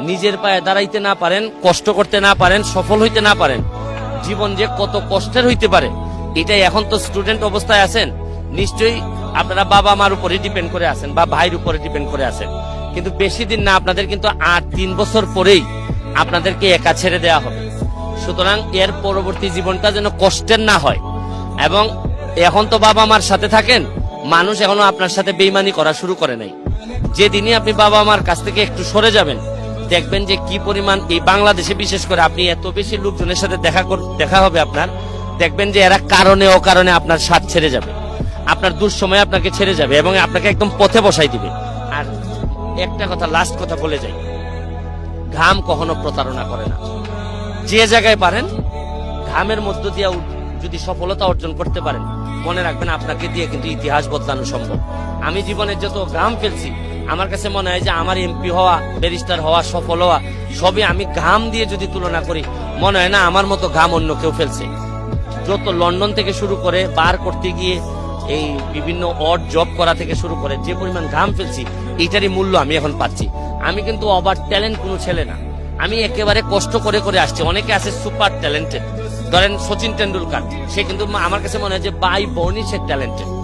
নিজের পায়ে দাঁড়াইতে না পারেন, কষ্ট করতে না পারেন, সফল হইতে না পারেন, জীবন যে কত কষ্টের হইতে পারে এটাই। এখন তো স্টুডেন্ট অবস্থায় আছেন, নিশ্চয়ই আপনারা বাবা মার উপরে ডিপেন্ড করে আছেন বা ভাইয়ের উপরে ডিপেন্ড করে আছেন, কিন্তু বেশি দিন না, আপনাদের কিন্তু 3 বছর পরেই আপনাদেরকে একা ছেড়ে দেওয়া হবে। সুতরাং এর পরবর্তী জীবনটা যেন কষ্টের না হয়। এবং এখন তো বাবা মার সাথে থাকেন, মানুষ এখনো আপনার সাথে বেইমানি করা শুরু করে নাই। যেদিনই আপনি বাবা মার কাছ থেকে একটু সরে যাবেন, দেখবেন যে কি পরিমাণ এই বাংলাদেশে বিশেষ করে আপনি এত বেশি লোকজনের সাথে দেখা হবে আপনার, দেখবেন যে এরা কারণে অকারণে আপনার সাথ ছেড়ে যাবে, আপনার দুঃসময়ে আপনাকে ছেড়ে যাবে এবং আপনাকে একদম পথে বসাই দিবে। আর একটা কথা, লাস্ট কথা বলে যাই, ঘাম কখনো প্রতারণা করে না। যে জায়গায় পারেন ঘামের মধ্য দিয়ে যদি সফলতা অর্জন করতে পারেন, মনে রাখবেন আপনাকে দিয়ে কিন্তু ইতিহাস বদলানো সম্ভব। আমি জীবনে যত ঘাম ফেলছি, আমার কাছে মনে হয় যে আমার এমপি হওয়া, ব্যারিস্টার হওয়া, সফল হওয়া সবই আমি ঘাম দিয়ে যদি তুলনা করি, মনে হয় না আমার মতো ঘাম অন্য কেউ ফেলছে। যত লন্ডন থেকে শুরু করে বার করতে গিয়ে এই বিভিন্ন অড জব করা থেকে শুরু করে যে পরিমাণ ঘাম ফেলছি, এটারই মূল্য আমি এখন পাচ্ছি। আমি কিন্তু ওভার ট্যালেন্ট কোনো ছেলে না, আমি একেবারে কষ্ট করে করে আসছি। অনেকে আছে সুপার ট্যালেন্টেড, ধরেন সচিন টেন্ডুলকার, সে কিন্তু আমার কাছে মনে হয় যে বাই বর্নই সে ট্যালেন্টেড।